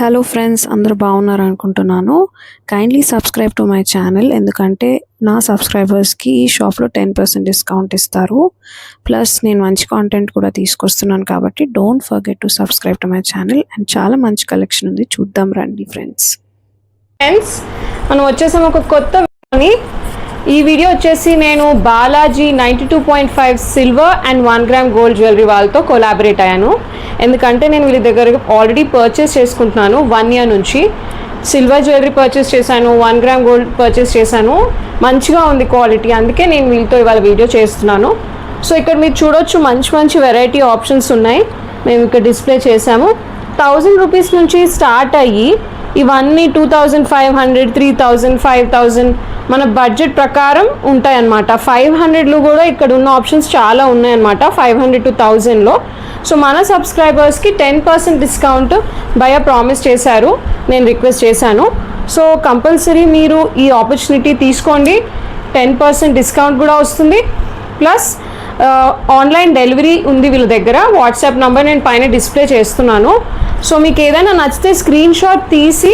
Hello friends, అందరూ బాగున్నారు అనుకుంటున్నాను. Kindly subscribe to my channel. ఎందుకంటే నా సబ్స్క్రైబర్స్కి ఈ షాప్లో 10% డిస్కౌంట్ ఇస్తారు. ప్లస్ నేను మంచి కాంటెంట్ కూడా తీసుకొస్తున్నాను కాబట్టి don't forget to subscribe to my channel. And చాలా మంచి కలెక్షన్ ఉంది, చూద్దాం రండి ఫ్రెండ్స్. మనం వచ్చేసాం ఒక కొత్త వీడియోని. ఈ వీడియో వచ్చేసి నేను Balaji 92.5 silver and 1 gram gold jewellery వాళ్ళతో కొలాబరేట్ అయ్యాను. ఎందుకంటే నేను వీళ్ళ దగ్గర ఆల్రెడీ పర్చేస్ చేసుకుంటున్నాను 1 year నుంచి. సిల్వర్ జ్యువెలరీ పర్చేస్ చేశాను, 1 గ్రామ్ గోల్డ్ పర్చేస్ చేశాను. మంచిగా ఉంది క్వాలిటీ, అందుకే నేను వీళ్ళతో ఇవాళ వీడియో చేస్తున్నాను. సో ఇక్కడ మీరు చూడొచ్చు, మంచి మంచి వెరైటీ ఆప్షన్స్ ఉన్నాయి. మేము ఇక్కడ డిస్ప్లే చేసాము. 1000 రూపీస్ నుంచి స్టార్ట్ అయ్యి ఇవన్నీ 2500, 3000, 5000 మన బడ్జెట్ ప్రకారం ఉంటాయి అన్నమాట. 500లో కూడా ఇక్కడ ఉన్న ఆప్షన్స్ చాలా ఉన్నాయన్నమాట, 500 to 1000లో. సో మన సబ్స్క్రైబర్స్కి 10% డిస్కౌంట్ భయ ప్రామిస్ చేశారు, నేను రిక్వెస్ట్ చేశాను. సో కంపల్సరీ మీరు ఈ ఆపర్చునిటీ తీసుకోండి. 10% డిస్కౌంట్ కూడా వస్తుంది. ప్లస్ ఆన్లైన్ డెలివరీ ఉంది వీళ్ళ దగ్గర. వాట్సాప్ నెంబర్ నేను పైన డిస్ప్లే చేస్తున్నాను. సో మీకు ఏదైనా నచ్చితే స్క్రీన్ షాట్ తీసి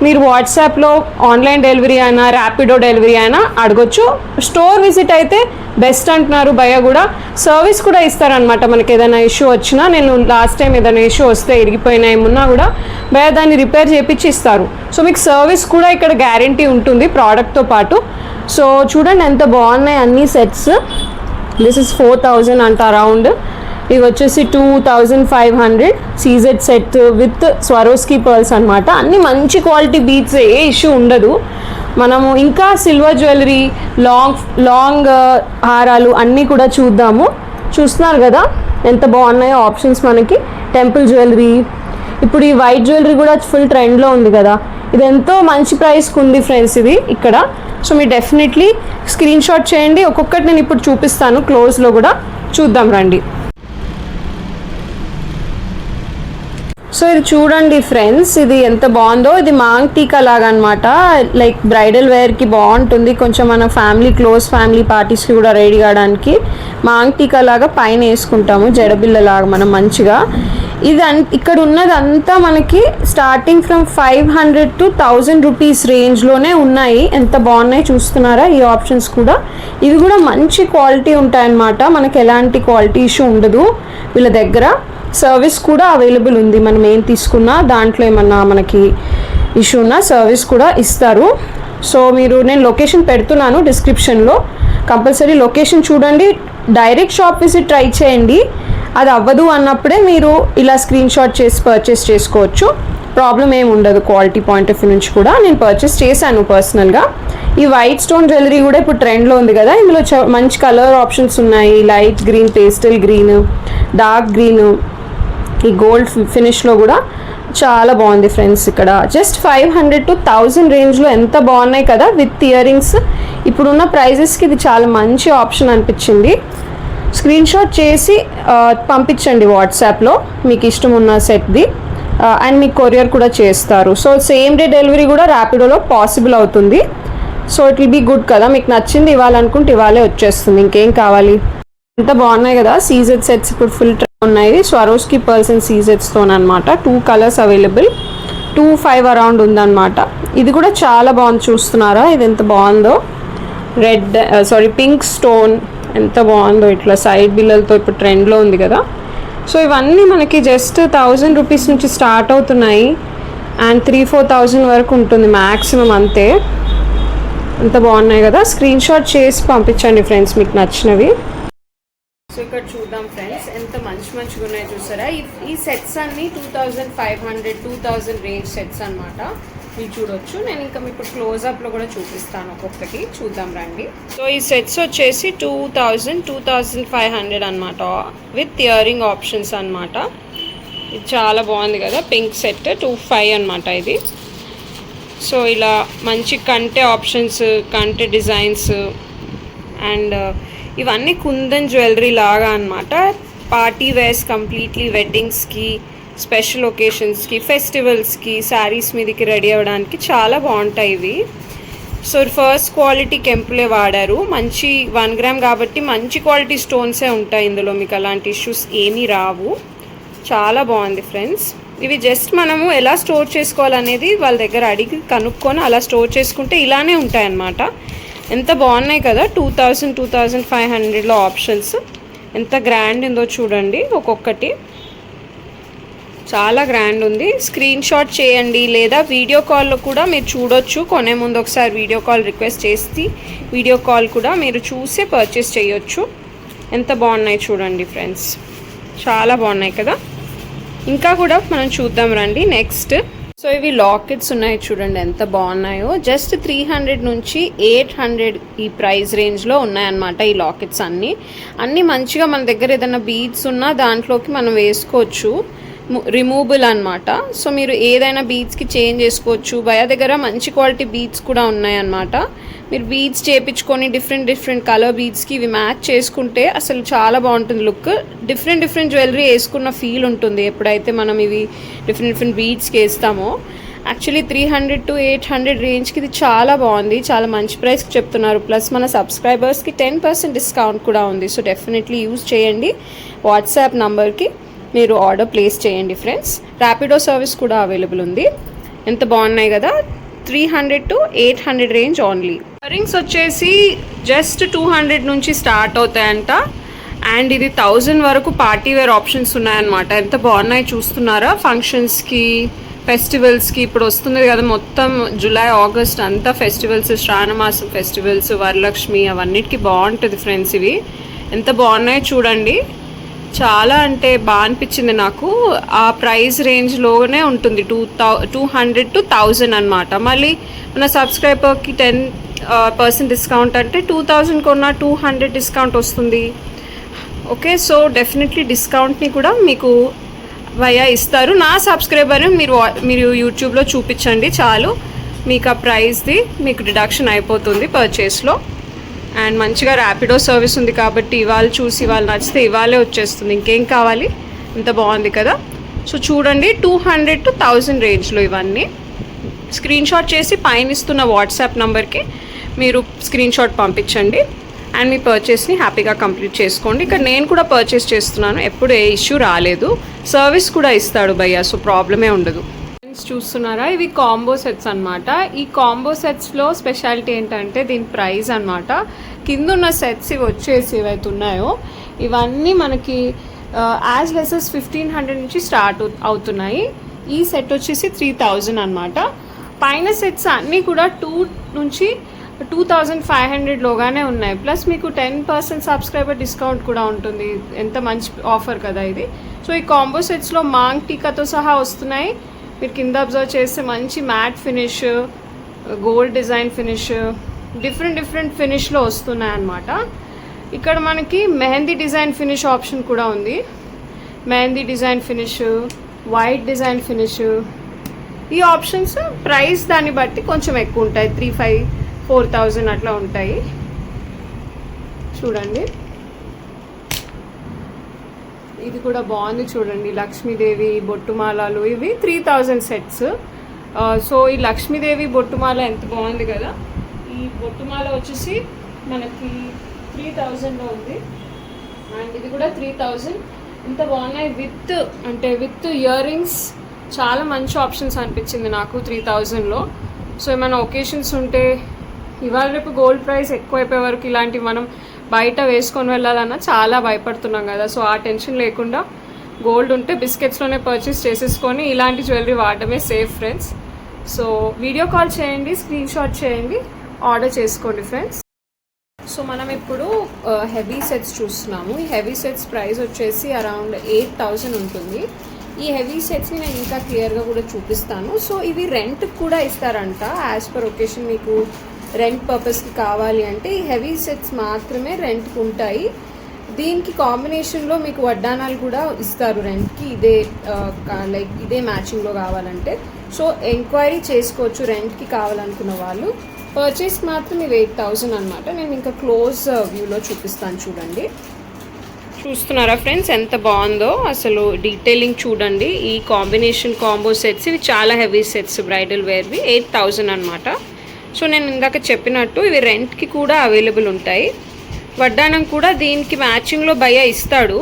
మీరు వాట్సాప్లో ఆన్లైన్ డెలివరీ అయినా ర్యాపిడో డెలివరీ అయినా అడగొచ్చు. స్టోర్ విజిట్ అయితే బెస్ట్ అంటున్నారు భయ్య. కూడా సర్వీస్ కూడా ఇస్తారనమాట. మనకి ఏదైనా ఇష్యూ వచ్చినా, నేను లాస్ట్ టైం ఏదైనా ఇష్యూ వస్తే ఇరిగిపోయినా ఏమున్నా కూడా భయ్య దాన్ని రిపేర్ చేయించి ఇస్తారు. సో మీకు సర్వీస్ కూడా ఇక్కడ గ్యారంటీ ఉంటుంది ప్రోడక్ట్తో పాటు. సో చూడండి ఎంత బాగున్నాయి అన్ని సెట్స్. దిస్ ఇస్ 4000 అంట అరౌండ్. ఇవి వచ్చేసి 2500 CZ set with Swarovski pearls అనమాట. అన్ని మంచి క్వాలిటీ బీట్స్, ఏ ఇష్యూ ఉండదు. మనము ఇంకా సిల్వర్ జ్యువెలరీ, లాంగ్ హారాలు అన్నీ కూడా చూద్దాము. చూస్తున్నారు కదా ఎంత బాగున్నాయో ఆప్షన్స్ మనకి. టెంపుల్ జ్యువెలరీ, ఇప్పుడు ఈ వైట్ జ్యువెలరీ కూడా ఫుల్ ట్రెండ్లో ఉంది కదా. ఇది ఎంతో మంచి ప్రైస్కి ఉంది ఫ్రెండ్స్ ఇది ఇక్కడ. సో మీరు డెఫినెట్లీ స్క్రీన్ షాట్ చేయండి. ఒక్కొక్కటి నేను ఇప్పుడు చూపిస్తాను, క్లోజ్లో కూడా చూద్దాం రండి. సో ఇది చూడండి ఫ్రెండ్స్, ఇది ఎంత బాగుందో. ఇది మాంగ్ టీకా లాగా అనమాట. లైక్ బ్రైడల్ వేర్కి బాగుంటుంది. కొంచెం మన క్లోజ్ ఫ్యామిలీ పార్టీస్కి కూడా రెడీ కావడానికి మాంగ్ టీకా లాగా పైన వేసుకుంటాము, జడబిల్ల లాగా మనం మంచిగా. ఇది ఇక్కడ ఉన్నదంతా మనకి స్టార్టింగ్ ఫ్రమ్ 500 to 1000 రూపీస్ రేంజ్లోనే ఉన్నాయి. ఎంత బాగున్నాయి చూస్తున్నారా ఈ ఆప్షన్స్ కూడా. ఇవి కూడా మంచి క్వాలిటీ ఉంటాయన్నమాట. మనకి ఎలాంటి క్వాలిటీ ఇష్యూ ఉండదు వీళ్ళ దగ్గర. సర్వీస్ కూడా అవైలబుల్ ఉంది. మనం ఏం తీసుకున్నా దాంట్లో ఏమన్నా మనకి ఇష్యూ ఉన్నా సర్వీస్ కూడా ఇస్తారు. సో నేను లొకేషన్ పెడుతున్నాను డిస్క్రిప్షన్లో. కంపల్సరీ లొకేషన్ చూడండి. డైరెక్ట్ షాప్ విజిట్ ట్రై చేయండి. అది అవ్వదు అన్నప్పుడే మీరు ఇలా స్క్రీన్ షాట్ చేసి పర్చేస్ చేసుకోవచ్చు. ప్రాబ్లం ఏమి ఉండదు క్వాలిటీ పాయింట్ ఆఫ్ వ్యూ నుంచి కూడా. నేను పర్చేస్ చేశాను పర్సనల్గా. ఈ వైట్ స్టోన్ జ్యువెలరీ కూడా ఇప్పుడు ట్రెండ్లో ఉంది కదా. ఇందులో మంచి కలర్ ఆప్షన్స్ ఉన్నాయి. Light green, pastel green, dark green, ఈ గోల్డ్ ఫినిష్లో కూడా చాలా బాగుంది ఫ్రెండ్స్. ఇక్కడ జస్ట్ 500 to 1000 రేంజ్లో ఎంత బాగున్నాయి కదా విత్ ఇయర్ రింగ్స్. ఇప్పుడున్న ప్రైజెస్కి ఇది చాలా మంచి ఆప్షన్ అనిపించింది. స్క్రీన్ షాట్ చేసి పంపించండి వాట్సాప్లో మీకు ఇష్టం ఉన్న సెట్ది. అండ్ మీకు కొరియర్ కూడా చేస్తారు. సో సేమ్ డే డెలివరీ కూడా ర్యాపిడోలో పాసిబుల్ అవుతుంది. So it will be good కదా. మీకు నచ్చింది ఇవ్వాలనుకుంటే ఇవాళే వచ్చేస్తుంది. ఇంకేం కావాలి. ఎంత బాగున్నాయి కదా సీజెడ్ సెట్స్. ఇప్పుడు ఫుల్ ఉన్నాయి స్వరోస్కీ పర్ల్స్ అండ్ సీజెడ్స్తో అనమాట. 2 కలర్స్ అవైలబుల్. 2500 అరౌండ్ ఉందన్నమాట. ఇది కూడా చాలా బాగుంది, చూస్తున్నారా ఇది ఎంత బాగుందో. పింక్ స్టోన్ ఎంత బాగుందో. ఇట్లా సైడ్ బిల్లలతో ఇప్పుడు ట్రెండ్లో ఉంది కదా. సో ఇవన్నీ మనకి జస్ట్ 1000 రూపీస్ నుంచి స్టార్ట్ అవుతున్నాయి. అండ్ 3-4000 వరకు ఉంటుంది మ్యాక్సిమం, అంతే. ఎంత బాగున్నాయి కదా. స్క్రీన్ షాట్ చేసి పంపించండి ఫ్రెండ్స్ మీకు నచ్చినవి. సో ఇక్కడ చూద్దాం ఫ్రెండ్స్ ఎంత మంచిగా ఉన్నాయి చూసారా. ఈ సెట్స్ అన్ని 2500, 2000 రేంజ్ సెట్స్ అనమాట. మీరు చూడొచ్చు. నేను ఇంకా మీకు క్లోజ్అప్లో కూడా చూపిస్తాను ఒక్కొక్కటి, చూద్దాం రండి. సో ఈ సెట్స్ వచ్చేసి 2000, 2500 అనమాట విత్ ఇయర్ రింగ్ ఆప్షన్స్ అనమాట. ఇది చాలా బాగుంది కదా. పింక్ సెట్ 2500 అనమాట ఇది. సో ఇలా మంచి కంటే ఆప్షన్స్, కంటే డిజైన్స్. అండ్ ఇవన్నీ కుందన్ జ్యువెలరీ లాగా అనమాట. పార్టీ వేర్స్ కంప్లీట్లీ, వెడ్డింగ్స్కి, స్పెషల్ ఒకేషన్స్కి, ఫెస్టివల్స్కి, శారీస్ మీదకి రెడీ అవ్వడానికి చాలా బాగుంటాయి ఇవి. సో ఫస్ట్ క్వాలిటీ కెంపులే వాడారు. మంచి 1 గ్రామ్ కాబట్టి మంచి క్వాలిటీ స్టోన్సే ఉంటాయి ఇందులో. మీకు అలాంటి ఇష్యూస్ ఏమీ రావు. చాలా బాగుంది ఫ్రెండ్స్. ఇవి జస్ట్ మనము ఎలా స్టోర్ చేసుకోవాలనేది వాళ్ళ దగ్గర అడిగి కనుక్కొని అలా స్టోర్ చేసుకుంటే ఇలానే ఉంటాయన్నమాట. ఎంత బాగున్నాయి కదా, 2000 2500లో ఆప్షన్స్. ఎంత గ్రాండ్ ఉందో చూడండి, ఒక్కొక్కటి చాలా గ్రాండ్ ఉంది. స్క్రీన్ షాట్ చేయండి లేదా వీడియో కాల్లో కూడా మీరు చూడొచ్చు. కొనే ముందు ఒకసారి వీడియో కాల్ రిక్వెస్ట్ చేసి వీడియో కాల్ కూడా మీరు చూసే పర్చేస్ చేయొచ్చు. ఎంత బాగున్నాయి చూడండి ఫ్రెండ్స్, చాలా బాగున్నాయి కదా. ఇంకా కూడా మనం చూద్దాం రండి నెక్స్ట్. సో ఇవి లాకెట్స్ ఉన్నాయి చూడండి ఎంత బాగున్నాయో. జస్ట్ 300 నుంచి 800 ఈ ప్రైస్ రేంజ్లో ఉన్నాయన్నమాట ఈ లాకెట్స్ అన్నీ మంచిగా. మన దగ్గర ఏదైనా బీడ్స్ ఉన్నా దాంట్లోకి మనం వేసుకోవచ్చు, రిమూవబుల్ అనమాట. సో మీరు ఏదైనా బీడ్స్కి చేంజ్ చేసుకోవచ్చు. భయ దగ్గర మంచి క్వాలిటీ బీడ్స్ కూడా ఉన్నాయన్నమాట. మీరు బీడ్స్ చేయించుకొని డిఫరెంట్ కలర్ బీడ్స్కి ఇవి మ్యాచ్ చేసుకుంటే అసలు చాలా బాగుంటుంది లుక్. డిఫరెంట్ జ్యువెలరీ వేసుకున్న ఫీల్ ఉంటుంది ఎప్పుడైతే మనం ఇవి డిఫరెంట్ బీడ్స్కి వేస్తామో. యాక్చువల్లీ 300 to 800 రేంజ్కి ఇది చాలా బాగుంది, చాలా మంచి ప్రైస్కి చెప్తున్నారు. ప్లస్ మన సబ్స్క్రైబర్స్కి 10% డిస్కౌంట్ కూడా ఉంది. సో డెఫినెట్లీ యూజ్ చేయండి. వాట్సాప్ నంబర్కి మీరు ఆర్డర్ ప్లేస్ చేయండి ఫ్రెండ్స్. ర్యాపిడో సర్వీస్ కూడా అవైలబుల్ ఉంది. ఎంత బాగున్నాయి కదా, 300 to 800 range only. Ear rings వచ్చేసి జస్ట్ 200 నుంచి స్టార్ట్ అవుతాయంట. అండ్ ఇది 1000 వరకు పార్టీ వేర్ ఆప్షన్స్ ఉన్నాయన్నమాట. ఎంత బాగున్నాయి చూస్తున్నారా, ఫంక్షన్స్కి ఫెస్టివల్స్కి. ఇప్పుడు వస్తుంది కదా మొత్తం జూలై ఆగస్ట్ అంతా ఫెస్టివల్స్, శ్రావణమాసం ఫెస్టివల్స్, వరలక్ష్మి అవన్నిటికీ బాగుంటుంది ఫ్రెండ్స్. ఇవి ఎంత బాగున్నాయి చూడండి, చాలా అంటే బాగా అనిపించింది నాకు. ఆ ప్రైస్ రేంజ్లోనే ఉంటుంది, 200 to 1000 అనమాట. మళ్ళీ మన సబ్స్క్రైబర్కి 10% డిస్కౌంట్ అంటే 2000 కొన్నా 200 డిస్కౌంట్ వస్తుంది. ఓకే, సో డెఫినెట్లీ డిస్కౌంట్ని కూడా మీకు భయ్యా ఇస్తారు. నా సబ్స్క్రైబర్ మీరు యూట్యూబ్లో చూపించండి చాలు, మీకు ఆ ప్రైస్ది మీకు డిడక్షన్ అయిపోతుంది పర్చేస్లో. అండ్ మంచిగా ర్యాపిడో సర్వీస్ ఉంది కాబట్టి ఇవాళ చూసి ఇవాళ నచ్చితే ఇవాళే వచ్చేస్తుంది. ఇంకేం కావాలి, ఇంత బాగుంది కదా. సో చూడండి 200 to 1000 రేంజ్లో ఇవన్నీ. స్క్రీన్ షాట్ చేసి పైన ఇస్తున్న వాట్సాప్ నెంబర్కి మీరు స్క్రీన్ షాట్ పంపించండి అండ్ మీ పర్చేస్ని హ్యాపీగా కంప్లీట్ చేసుకోండి. ఇక్కడ నేను కూడా పర్చేస్ చేస్తున్నాను, ఎప్పుడు ఏ ఇష్యూ రాలేదు. సర్వీస్ కూడా ఇస్తాడు భయ్యా, సో ప్రాబ్లమే ఉండదు. చూస్తున్నారా, ఇవి కాంబో సెట్స్ అనమాట. ఈ కాంబో సెట్స్లో స్పెషాలిటీ ఏంటంటే దీని ప్రైస్ అనమాట. కింద ఉన్న సెట్స్ ఇవి వచ్చేసి ఏవైతే ఉన్నాయో ఇవన్నీ మనకి యాజ్ లెస్ as 1500 నుంచి స్టార్ట్ అవుతున్నాయి. ఈ సెట్ వచ్చేసి 3000 అనమాట. పైన సెట్స్ అన్నీ కూడా 2 నుంచి 2500లోగానే ఉన్నాయి. ప్లస్ మీకు 10% సబ్స్క్రైబర్ డిస్కౌంట్ కూడా ఉంటుంది. ఎంత మంచి ఆఫర్ కదా ఇది. సో ఈ కాంబో సెట్స్లో మాంగ్ టీకాతో సహా వస్తున్నాయి. మీరు కింద అబ్జర్వ్ చేస్తే మంచి matte finish, gold design finish, different ఫినిష్లో వస్తున్నాయి అన్నమాట. ఇక్కడ మనకి మెహందీ డిజైన్ ఫినిష్ ఆప్షన్ కూడా ఉంది. Mehndi design finish, white design finish, ఈ ఆప్షన్స్ ప్రైస్ దాన్ని బట్టి కొంచెం ఎక్కువ ఉంటాయి. 3500-4000 అట్లా ఉంటాయి. చూడండి ఇది కూడా బాగుంది చూడండి, లక్ష్మీదేవి బొట్టుమాలలు. ఇవి 3000 సెట్స్. సో ఈ లక్ష్మీదేవి బొట్టుమాల ఎంత బాగుంది కదా. ఈ బొట్టుమాల వచ్చేసి మనకి 3000లో ఉంది. అండ్ ఇది కూడా 3000. ఇంత బాగున్నాయి విత్ ఇయర్ రింగ్స్. చాలా మంచి ఆప్షన్స్ అనిపించింది నాకు 3000లో. సో ఏమైనా ఒకేషన్స్ ఉంటే ఇవాళ రేపు గోల్డ్ ప్రైస్ ఎక్కువైపోయే వరకు ఇలాంటివి మనం బయట వేసుకొని వెళ్ళాలన్నా చాలా భయపడుతున్నాం కదా. సో ఆ టెన్షన్ లేకుండా గోల్డ్ ఉంటే బిస్కెట్స్లోనే పర్చేస్ చేసేసుకొని ఇలాంటి జ్యువెలరీ వాడడమే safe friends. So video call చేయండి, స్క్రీన్ షాట్ చేయండి, ఆర్డర్ చేసుకోండి ఫ్రెండ్స్. సో మనం ఇప్పుడు హెవీ సెట్స్ చూస్తున్నాము. ఈ హెవీ సెట్స్ ప్రైస్ వచ్చేసి అరౌండ్ 8000 ఉంటుంది. ఈ హెవీ సెట్స్ని నేను ఇంకా క్లియర్గా కూడా చూపిస్తాను. సో ఇవి రెంట్కి కూడా ఇస్తారంట. యాజ్ పర్ ఒకేషన్ మీకు రెంట్ పర్పస్కి కావాలి అంటే ఈ హెవీ సెట్స్ మాత్రమే రెంట్కి ఉంటాయి. దీనికి కాంబినేషన్లో మీకు వడ్డానాలు కూడా ఇస్తారు రెంట్కి, ఇదే మ్యాచింగ్లో కావాలంటే. సో ఎంక్వైరీ చేసుకోవచ్చు రెంట్కి కావాలనుకున్న వాళ్ళు. పర్చేస్కి మాత్రం ఇవి 8000 అనమాట. నేను ఇంకా క్లోజ్ వ్యూలో చూపిస్తాను చూడండి. చూస్తున్నారా ఫ్రెండ్స్ ఎంత బాగుందో, అసలు డీటెయిలింగ్ చూడండి. ఈ కాంబినేషన్ కాంబో సెట్స్ ఇవి చాలా హెవీ సెట్స్, బ్రైడల్ వేర్వి 8000 అనమాట. సో నేను ఇందాక చెప్పినట్టు ఇవి రెంట్కి కూడా అవైలబుల్ ఉంటాయి. వడ్డానం కూడా దీనికి మ్యాచింగ్లో భయ్యా ఇస్తాడు.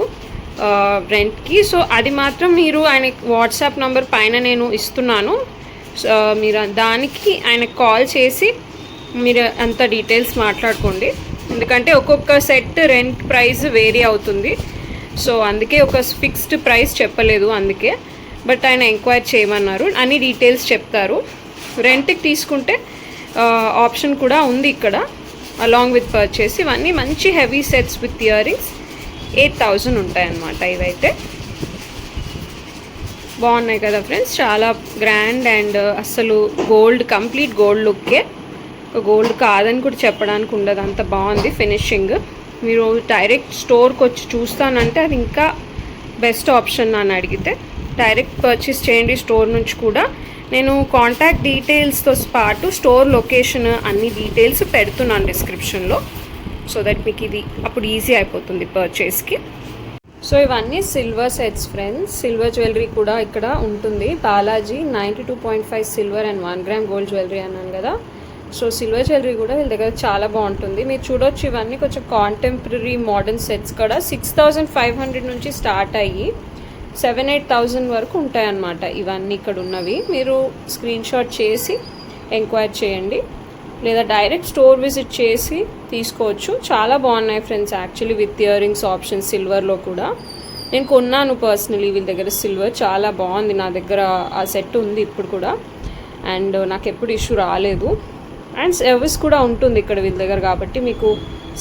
రెంట్కి. సో అది మాత్రం మీరు ఆయన వాట్సాప్ నంబర్ పైన నేను ఇస్తున్నాను. మీరు దానికి ఆయనకు కాల్ చేసి మీరు అంత డీటెయిల్స్ మాట్లాడుకోండి. ఎందుకంటే ఒక్కొక్క సెట్ రెంట్ ప్రైస్ వేరీ అవుతుంది. సో అందుకే ఒక ఫిక్స్డ్ ప్రైస్ చెప్పలేదు అందుకే. బట్ ఆయన ఎంక్వైరీ చేయమన్నారు, అన్ని డీటెయిల్స్ చెప్తారు. రెంట్కి తీసుకుంటే ఆప్షన్ కూడా ఉంది ఇక్కడ, అలాంగ్ విత్ పర్చేస్. ఇవన్నీ మంచి heavy sets with ear rings 8,000 ఉంటాయన్నమాట. ఇవైతే బాగున్నాయి కదా ఫ్రెండ్స్, చాలా గ్రాండ్ అండ్ అసలు గోల్డ్, కంప్లీట్ గోల్డ్ లుక్కే. గోల్డ్ కాదని కూడా చెప్పడానికి ఉండదు, అంత బాగుంది ఫినిషింగ్. మీరు డైరెక్ట్ స్టోర్కి వచ్చి చూస్తానంటే అది ఇంకా బెస్ట్ ఆప్షన్ నన్ను అడిగితే. డైరెక్ట్ పర్చేస్ చేయండి స్టోర్ నుంచి కూడా. నేను కాంటాక్ట్ డీటెయిల్స్తో పాటు స్టోర్ లొకేషన్ అన్ని డీటెయిల్స్ పెడుతున్నాను డిస్క్రిప్షన్లో. సో దట్ మీకు ఇది అప్పుడు ఈజీ అయిపోతుంది పర్చేస్కి. సో ఇవన్నీ silver sets friends. Silver jewellery కూడా ఇక్కడ ఉంటుంది. Balaji 92.5 silver and 1 gram gold jewellery అన్నాను కదా. సో సిల్వర్ జ్యువెలరీ కూడా వీళ్ళ దగ్గర చాలా బాగుంటుంది. మీరు చూడొచ్చు, ఇవన్నీ కొంచెం కాంటెంపరీ మోడర్న్ సెట్స్ కూడా 6,500 నుంచి స్టార్ట్ అయ్యి 7,000-8,000 వరకు ఉంటాయన్నమాట. ఇవన్నీ ఇక్కడ ఉన్నవి మీరు స్క్రీన్ షాట్ చేసి ఎంక్వైరీ చేయండి, లేదా డైరెక్ట్ స్టోర్ విజిట్ చేసి తీసుకోవచ్చు. చాలా బాగున్నాయి friends actually with earrings option సిల్వర్లో కూడా. నేను కొన్నాను పర్సనలీ వీళ్ళ దగ్గర సిల్వర్, చాలా బాగుంది. నా దగ్గర ఆ సెట్ ఉంది ఇప్పుడు కూడా, అండ్ నాకు ఎప్పుడు ఇష్యూ రాలేదు. అండ్ సర్వీస్ కూడా ఉంటుంది ఇక్కడ వీళ్ళ దగ్గర, కాబట్టి మీకు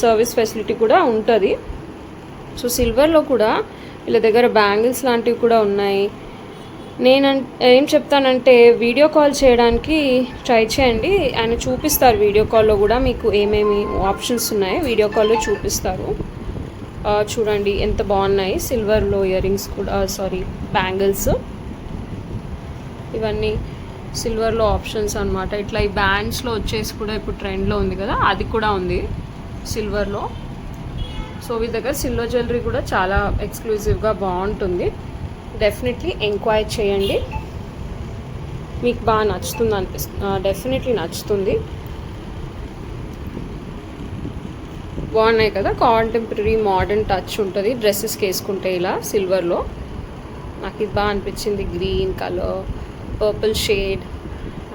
సర్వీస్ ఫెసిలిటీ కూడా ఉంటుంది. సో సిల్వర్లో కూడా వీళ్ళ దగ్గర బ్యాంగిల్స్ లాంటివి కూడా ఉన్నాయి. నేను ఏం చెప్తానంటే వీడియో కాల్ చేయడానికి ట్రై చేయండి, ఆయన చూపిస్తారు వీడియో కాల్లో కూడా మీకు ఏమేమి ఆప్షన్స్ ఉన్నాయో వీడియో కాల్లో చూపిస్తారు. చూడండి ఎంత బాగున్నాయి సిల్వర్లో ఇయర్ రింగ్స్ కూడా, బ్యాంగిల్స్. ఇవన్నీ సిల్వర్లో ఆప్షన్స్ అనమాట. ఇట్లా ఈ బ్యాండ్స్లో వచ్చేసి కూడా ఇప్పుడు ట్రెండ్లో ఉంది కదా, అది కూడా ఉంది సిల్వర్లో. సో వీళ్ళ దగ్గర సిల్వర్ జ్యువెలరీ కూడా చాలా ఎక్స్క్లూజివ్గా బాగుంటుంది. డెఫినెట్లీ ఎంక్వైరీ చేయండి, మీకు బాగా నచ్చుతుంది అనిపిస్తుంది. డెఫినెట్లీ నచ్చుతుంది. బాగున్నాయి కదా, కాంటెంపరీ మోడర్న్ టచ్ ఉంటుంది డ్రెస్సెస్కి వేసుకుంటే ఇలా సిల్వర్లో. నాకు ఇది బాగా అనిపించింది, green colour, purple shade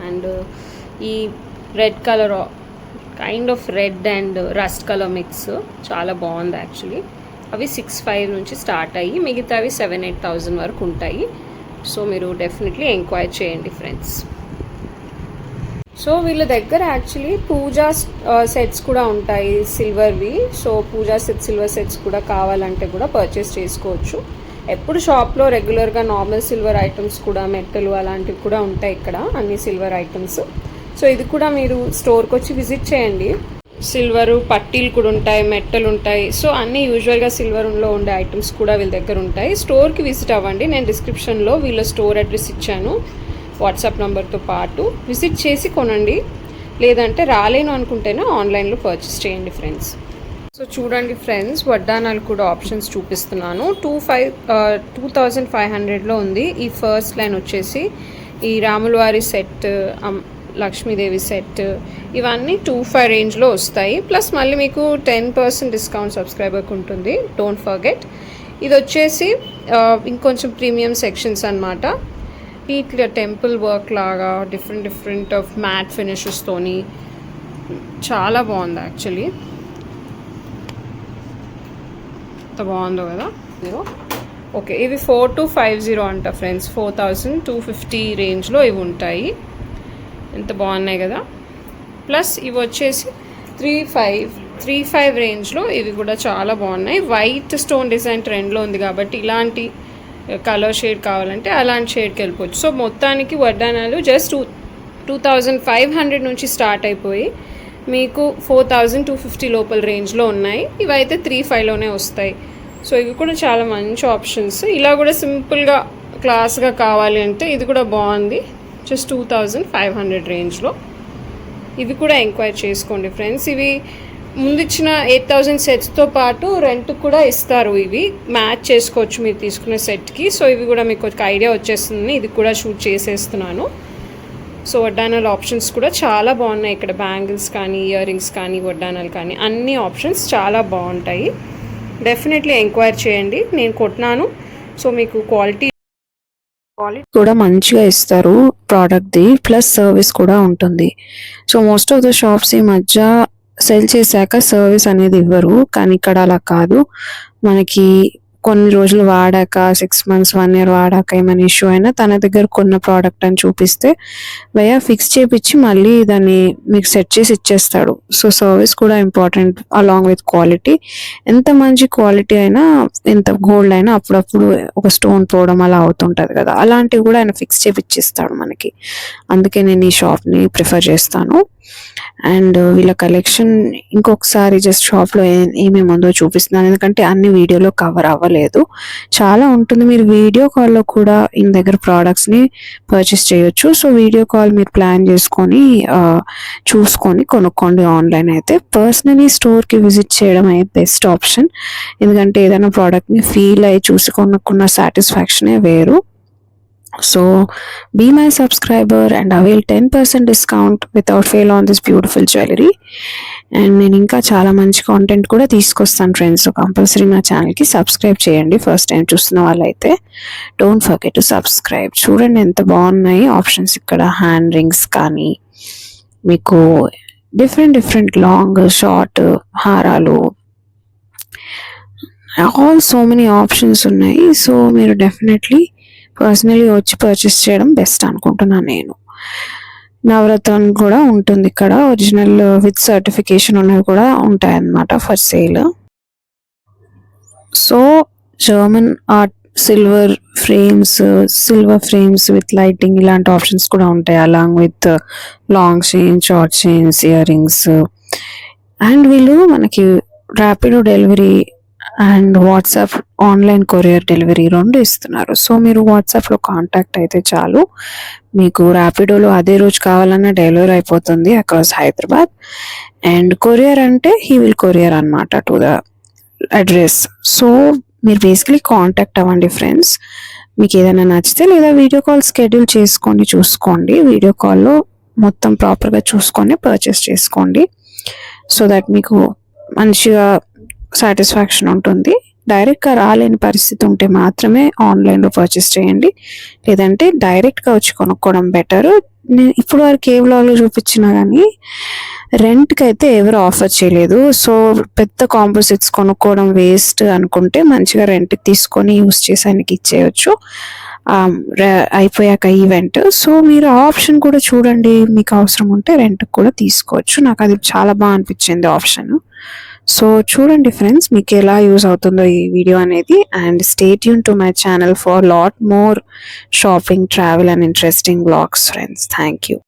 and ఈ red colour, kind of red and rust colour mix, చాలా బాగుంది యాక్చువల్లీ. అవి 6,500 నుంచి స్టార్ట్ అయ్యి మిగతావి 7,000-8,000 వరకు ఉంటాయి. సో మీరు డెఫినెట్లీ ఎంక్వైరీ చేయండి ఫ్రెండ్స్. సో వీళ్ళ దగ్గర యాక్చువల్లీ పూజా సెట్స్ కూడా ఉంటాయి సిల్వర్వి. సో పూజా సెట్ సిల్వర్ సెట్స్ కూడా కావాలంటే కూడా పర్చేస్ చేసుకోవచ్చు. ఎప్పుడు షాప్లో రెగ్యులర్గా నార్మల్ సిల్వర్ ఐటమ్స్ కూడా, మెట్టలు అలాంటివి కూడా ఉంటాయి ఇక్కడ, అన్ని సిల్వర్ ఐటమ్స్. సో ఇది కూడా మీరు స్టోర్కి వచ్చి విజిట్ చేయండి. సిల్వరు పట్టీలు కూడా ఉంటాయి, మెట్టలు ఉంటాయి. సో అన్నీ యూజువల్గా సిల్వర్లో ఉండే ఐటమ్స్ కూడా వీళ్ళ దగ్గర ఉంటాయి. స్టోర్కి విజిట్ అవ్వండి, నేను డిస్క్రిప్షన్లో వీళ్ళ స్టోర్ అడ్రస్ ఇచ్చాను వాట్సాప్ నెంబర్తో పాటు. విజిట్ చేసి కొనండి, లేదంటే రాలేను అనుకుంటేనే ఆన్లైన్లో పర్చేస్ చేయండి ఫ్రెండ్స్. సో చూడండి ఫ్రెండ్స్, వడ్డానాలు కూడా ఆప్షన్స్ చూపిస్తున్నాను. 2,500లో ఉంది. ఈ ఫస్ట్ లైన్ వచ్చేసి ఈ రాములవారి సెట్, లక్ష్మీదేవి సెట్, ఇవన్నీ 2,500 రేంజ్లో వస్తాయి. ప్లస్ మళ్ళీ మీకు 10% డిస్కౌంట్ సబ్స్క్రైబర్కి ఉంటుంది, డోంట్ ఫర్గెట్. ఇది వచ్చేసి ఇంకొంచెం ప్రీమియం సెక్షన్స్ అనమాట. ఇట్లా టెంపుల్ వర్క్ లాగా డిఫరెంట్ ఆఫ్ మ్యాట్ ఫినిషెస్తోని చాలా బాగుంది యాక్చువల్లీ. ఎంత బాగుందో కదా. ఓకే, ఇవి 4,250 అంట ఫ్రెండ్స్. 4,250 రేంజ్లో ఇవి ఉంటాయి. ఎంత బాగున్నాయి కదా. ప్లస్ ఇవి వచ్చేసి 3,500 రేంజ్లో ఇవి కూడా చాలా బాగున్నాయి. వైట్ స్టోన్ డిజైన్ ట్రెండ్లో ఉంది కాబట్టి ఇలాంటి కలర్ షేడ్ కావాలంటే అలాంటి షేడ్కి వెళ్ళిపోవచ్చు. సో మొత్తానికి వడ్డానాలు జస్ట్ 2,500 నుంచి స్టార్ట్ అయిపోయి మీకు 4,250 లోపల రేంజ్లో ఉన్నాయి. ఇవైతే 3,500లోనే వస్తాయి. సో ఇవి కూడా చాలా మంచి ఆప్షన్స్. ఇలా కూడా సింపుల్గా క్లాస్గా కావాలి అంటే ఇది కూడా బాగుంది, జస్ట్ 2,500 రేంజ్లో. ఇవి కూడా ఎంక్వైరీ చేసుకోండి ఫ్రెండ్స్. ఇవి ముందు ఇచ్చిన 8,000 సెట్స్తో పాటు రెంట్ కూడా ఇస్తారు. ఇవి మ్యాచ్ చేసుకోవచ్చు మీరు తీసుకునే సెట్కి. సో ఇవి కూడా మీకు ఒక ఐడియా వచ్చేస్తుంది. ఇది కూడా షూట్ చేసేస్తున్నాను. సో వడ్డానాల ఆప్షన్స్ కూడా చాలా బాగున్నాయి ఇక్కడ. బ్యాంగిల్స్ కానీ, ఇయర్ రింగ్స్ కానీ, వడ్డానాలు కానీ, అన్ని ఆప్షన్స్ చాలా బాగుంటాయి. డెఫినెట్లీ ఎంక్వైర్ చేయండి. నేను కొట్టినాను. సో మీకు క్వాలిటీ కూడా మంచిగా ఇస్తారు ప్రోడక్ట్ది, ప్లస్ సర్వీస్ కూడా ఉంటుంది. So most of the shops ఈ మధ్య సెల్ చేశాక సర్వీస్ అనేది ఇవ్వరు, కానీ ఇక్కడ అలా కాదు. మనకి కొన్ని రోజులు వాడాక 6 months 1 year వాడాక ఏమైనా ఇష్యూ అయినా తన దగ్గర కొన్న ప్రోడక్ట్ అని చూపిస్తే భయ్యా ఫిక్స్ చేపించి మళ్ళీ దాన్ని మీకు సెట్ చేసి ఇచ్చేస్తాడు. సో సర్వీస్ కూడా ఇంపార్టెంట్ అలాంగ్ విత్ క్వాలిటీ. ఎంత మంచి క్వాలిటీ అయినా, ఎంత గోల్డ్ అయినా అప్పుడప్పుడు ఒక స్టోన్ పోవడం అలా అవుతుంటుంది కదా, అలాంటివి కూడా ఆయన ఫిక్స్ చేపిచ్చిస్తాడు మనకి. అందుకే నేను ఈ షాప్ని ప్రిఫర్ చేస్తాను. అండ్ వీళ్ళ కలెక్షన్ ఇంకొకసారి జస్ట్ షాప్లో ఏమేమి ఉందో చూపిస్తున్నాను, ఎందుకంటే అన్ని వీడియోలో కవర్ అవ్వలేదు, చాలా ఉంటుంది. మీరు వీడియో కాల్లో కూడా ఈయన దగ్గర ప్రోడక్ట్స్ని పర్చేస్ చేయొచ్చు. సో వీడియో కాల్ మీరు ప్లాన్ చేసుకొని చూసుకొని కొనుక్కోండి. ఆన్లైన్ అయితే పర్సనలీ స్టోర్కి విజిట్ చేయడం అయితే బెస్ట్ ఆప్షన్, ఎందుకంటే ఏదైనా ప్రోడక్ట్ని ఫీల్ అయ్యి చూసి కొనుక్కున్న సాటిస్ఫాక్షనే వేరు. So be my subscriber and avail 10% discount without fail on this beautiful jewelry. And నేను ఇంకా చాలా మంచి కాంటెంట్ కూడా తీసుకొస్తాను ఫ్రెండ్స్. కంపల్సరీ నా ఛానల్కి సబ్స్క్రైబ్ చేయండి. ఫస్ట్ టైం చూస్తున్న వాళ్ళైతే డోంట్ ఫర్గెట్ టు సబ్స్క్రైబ్. చూడండి ఎంత బాగున్నాయి ఆప్షన్స్ ఇక్కడ. హ్యాండ్ రింగ్స్ కానీ మీకు డిఫరెంట్ లాంగ్ షార్ట్ హారాలు, ఆల్ సో మెనీ ఆప్షన్స్ ఉన్నాయి. సో మీరు డెఫినెట్లీ పర్సనలీ వచ్చి పర్చేస్ చేయడం బెస్ట్ అనుకుంటున్నాను నేను. నవరత్న కూడా ఉంటుంది ఇక్కడ, ఒరిజినల్ విత్ సర్టిఫికేషన్ ఉన్నవి కూడా ఉంటాయి అన్నమాట for sale. So German art silver frames with lighting ఇలాంటి ఆప్షన్స్ కూడా ఉంటాయి, along with long chains, short chains, ear rings. And వీళ్ళు మనకి Rapido delivery and WhatsApp online courier delivery 2 ఇస్తున్నారు. సో మీరు వాట్సాప్లో కాంటాక్ట్ అయితే చాలు, మీకు ర్యాపిడోలో అదే రోజు కావాలన్నా డెలివరీ అయిపోతుంది అక్రాస్ హైదరాబాద్. అండ్ కొరియర్ అంటే హీ విల్ కొరియర్ అనమాట టు ద అడ్రస్. సో మీరు బేసికలీ కాంటాక్ట్ అవ్వండి ఫ్రెండ్స్. మీకు ఏదైనా నచ్చితే లేదా వీడియో కాల్ స్కెడ్యూల్ చేసుకొని చూసుకోండి. వీడియో కాల్లో మొత్తం ప్రాపర్గా చూసుకొని పర్చేస్ చేసుకోండి, సో దట్ మీకు మంచిగా సాటిస్ఫాక్షన్ ఉంటుంది. డైరెక్ట్గా రాలేని పరిస్థితి ఉంటే మాత్రమే ఆన్లైన్లో పర్చేస్ చేయండి, లేదంటే డైరెక్ట్గా వచ్చి కొనుక్కోవడం బెటర్. నేను ఇప్పుడు వరకు ఏ వ్లాగ్లో చూపించినా కానీ రెంట్కి అయితే ఎవరు ఆఫర్ చేయలేదు. సో పెద్ద కాంపోజిట్స్ కొనుక్కోవడం వేస్ట్ అనుకుంటే మంచిగా రెంట్కి తీసుకొని యూస్ చేసి ఆయనకి ఇచ్చేయచ్చు అయిపోయాక ఈవెంట్. సో మీరు ఆ ఆప్షన్ కూడా చూడండి, మీకు అవసరం ఉంటే రెంట్కి కూడా తీసుకోవచ్చు. నాకు అది చాలా బాగా అనిపించింది ఆప్షన్. సో చూడండి ఫ్రెండ్స్, మీకు ఎలా యూజ్ అవుతుందో ఈ వీడియో అనేది. And stay tune to my channel for lot more shopping, travel and interesting vlogs friends. Thank you.